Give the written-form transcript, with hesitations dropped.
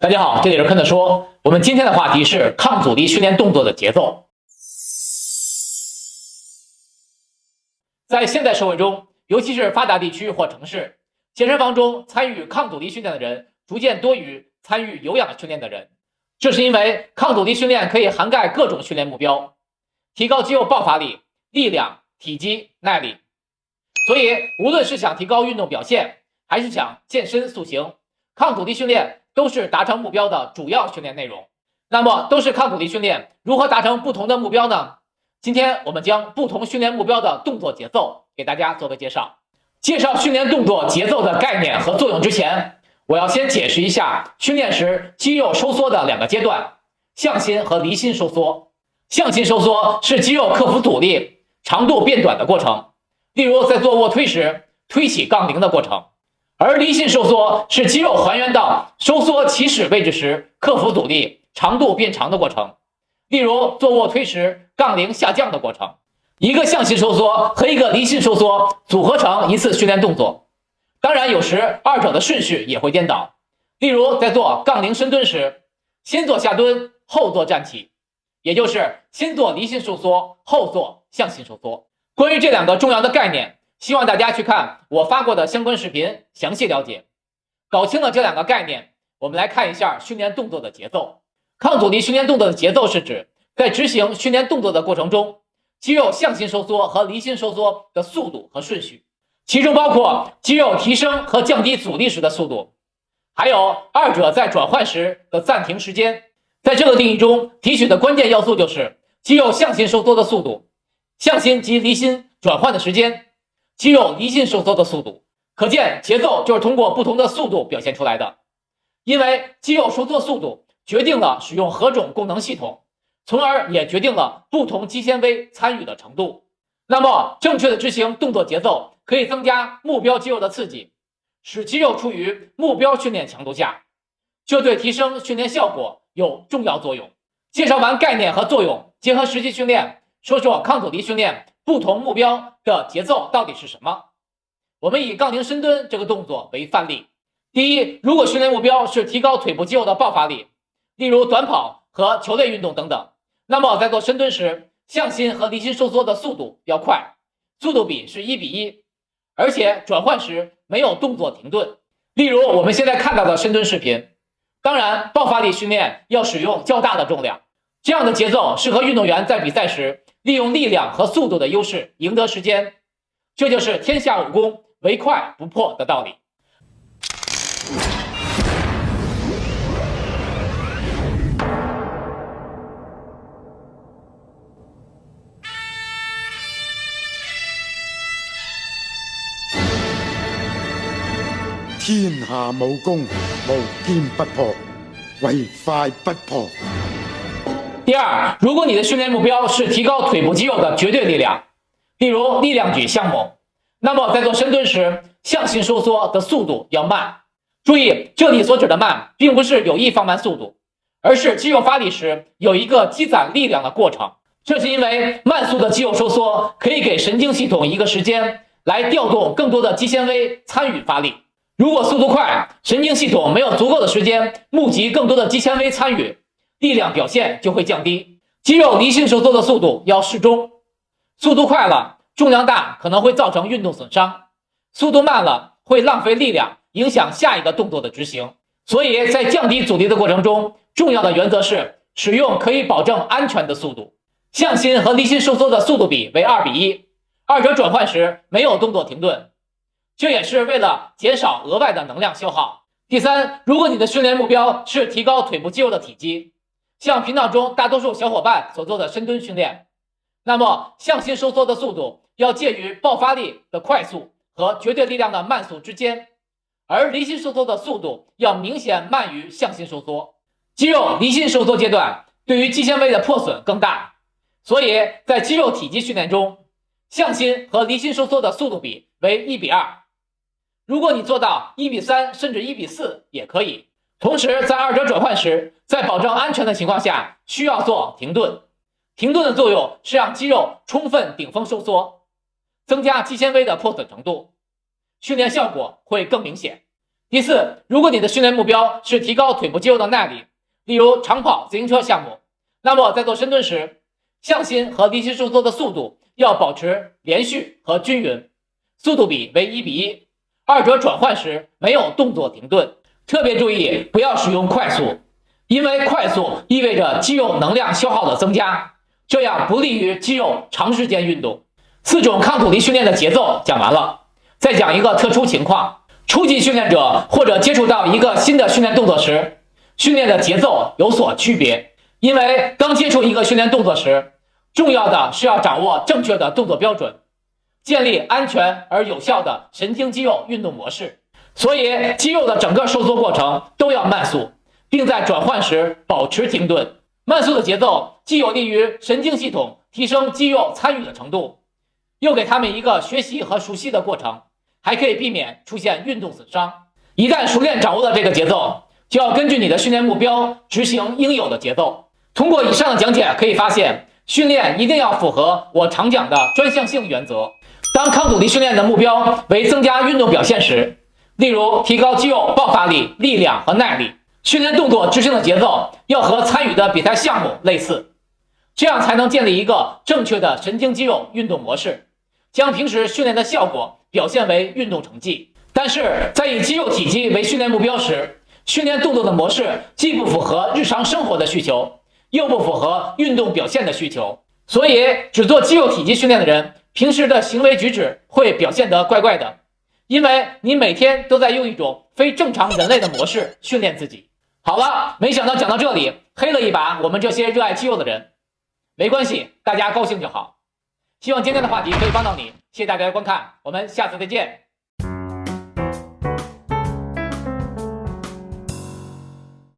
大家好，这里是坑的说。我们今天的话题是抗阻力训练动作的节奏。在现代社会中，尤其是发达地区或城市，健身房中参与抗阻力训练的人逐渐多于参与有氧训练的人。这是因为抗阻力训练可以涵盖各种训练目标，提高肌肉爆发力、力量、体积、耐力。所以，无论是想提高运动表现，还是想健身塑形，抗阻力训练都是达成目标的主要训练内容。那么都是抗阻力训练，如何达成不同的目标呢？今天我们将不同训练目标的动作节奏给大家做个介绍。介绍训练动作节奏的概念和作用之前，我要先解释一下训练时肌肉收缩的两个阶段：向心和离心收缩。向心收缩是肌肉克服阻力、长度变短的过程，例如在做卧推时推起杠铃的过程。而离心收缩是肌肉还原到收缩起始位置时克服阻力、长度变长的过程，例如做卧推时杠铃下降的过程。一个向心收缩和一个离心收缩组合成一次训练动作，当然有时二者的顺序也会颠倒，例如在做杠铃深蹲时，先做下蹲后做站起，也就是先做离心收缩后做向心收缩。关于这两个重要的概念，希望大家去看我发过的相关视频详细了解。搞清了这两个概念，我们来看一下训练动作的节奏。抗阻力训练动作的节奏是指在执行训练动作的过程中，肌肉向心收缩和离心收缩的速度和顺序，其中包括肌肉提升和降低阻力时的速度，还有二者在转换时的暂停时间。在这个定义中，提取的关键要素就是肌肉向心收缩的速度、向心及离心转换的时间、肌肉离心收缩的速度。可见节奏就是通过不同的速度表现出来的，因为肌肉收缩速度决定了使用何种功能系统，从而也决定了不同肌纤维参与的程度。那么正确的执行动作节奏可以增加目标肌肉的刺激，使肌肉处于目标训练强度下，这对提升训练效果有重要作用。介绍完概念和作用，结合实际训练，说说抗阻力训练不同目标的节奏到底是什么。我们以杠铃深蹲这个动作为范例。第一，如果训练目标是提高腿部肌肉的爆发力，例如短跑和球类运动等等，那么在做深蹲时，向心和离心收缩的速度要快，速度比是1:1，而且转换时没有动作停顿，例如我们现在看到的深蹲视频。当然，爆发力训练要使用较大的重量，这样的节奏适合运动员在比赛时利用力量和速度的优势赢得时间，这就是天下武功唯快不破的道理。天下武功无坚不破，唯快不破。第二，如果你的训练目标是提高腿部肌肉的绝对力量，例如力量举项目，那么在做深蹲时，向心收缩的速度要慢。注意，这里所指的慢并不是有意放慢速度，而是肌肉发力时有一个积攒力量的过程。这是因为慢速的肌肉收缩可以给神经系统一个时间来调动更多的肌纤维参与发力。如果速度快，神经系统没有足够的时间募集更多的肌纤维参与，力量表现就会降低。肌肉离心收缩的速度要适中，速度快了，重量大可能会造成运动损伤；速度慢了，会浪费力量，影响下一个动作的执行。所以在降低阻力的过程中，重要的原则是使用可以保证安全的速度。向心和离心收缩的速度比为2:1，二者转换时没有动作停顿，这也是为了减少额外的能量消耗。第三，如果你的训练目标是提高腿部肌肉的体积，像频道中大多数小伙伴所做的深蹲训练，那么向心收缩的速度要介于爆发力的快速和绝对力量的慢速之间，而离心收缩的速度要明显慢于向心收缩。肌肉离心收缩阶段对于肌纤维的破损更大，所以在肌肉体积训练中，向心和离心收缩的速度比为1:2。如果你做到1:3甚至1:4也可以。同时在二者转换时，在保证安全的情况下，需要做停顿。停顿的作用是让肌肉充分顶峰收缩，增加肌纤维的破损程度，训练效果会更明显。第四，如果你的训练目标是提高腿部肌肉的耐力，例如长跑、自行车项目，那么在做深蹲时，向心和离心收缩的速度要保持连续和均匀，速度比为1:1，二者转换时没有动作停顿。特别注意不要使用快速，因为快速意味着肌肉能量消耗的增加，这样不利于肌肉长时间运动。4种抗阻力训练的节奏讲完了，再讲一个特殊情况。初级训练者或者接触到一个新的训练动作时，训练的节奏有所区别。因为刚接触一个训练动作时，重要的是要掌握正确的动作标准，建立安全而有效的神经肌肉运动模式。所以肌肉的整个收缩过程都要慢速，并在转换时保持停顿。慢速的节奏既有利于神经系统提升肌肉参与的程度，又给他们一个学习和熟悉的过程，还可以避免出现运动损伤。一旦熟练掌握了这个节奏，就要根据你的训练目标执行应有的节奏。通过以上的讲解可以发现，训练一定要符合我常讲的专项性原则。当抗阻力训练的目标为增加运动表现时，例如提高肌肉爆发力、力量和耐力，训练动作执行的节奏要和参与的比赛项目类似，这样才能建立一个正确的神经肌肉运动模式，将平时训练的效果表现为运动成绩。但是在以肌肉体积为训练目标时，训练动作的模式既不符合日常生活的需求，又不符合运动表现的需求，所以只做肌肉体积训练的人，平时的行为举止会表现得怪怪的，因为你每天都在用一种非正常人类的模式训练自己。好了，没想到讲到这里，黑了一把我们这些热爱肌肉的人。没关系，大家高兴就好。希望今天的话题可以帮到你，谢谢大家的观看，我们下次再见。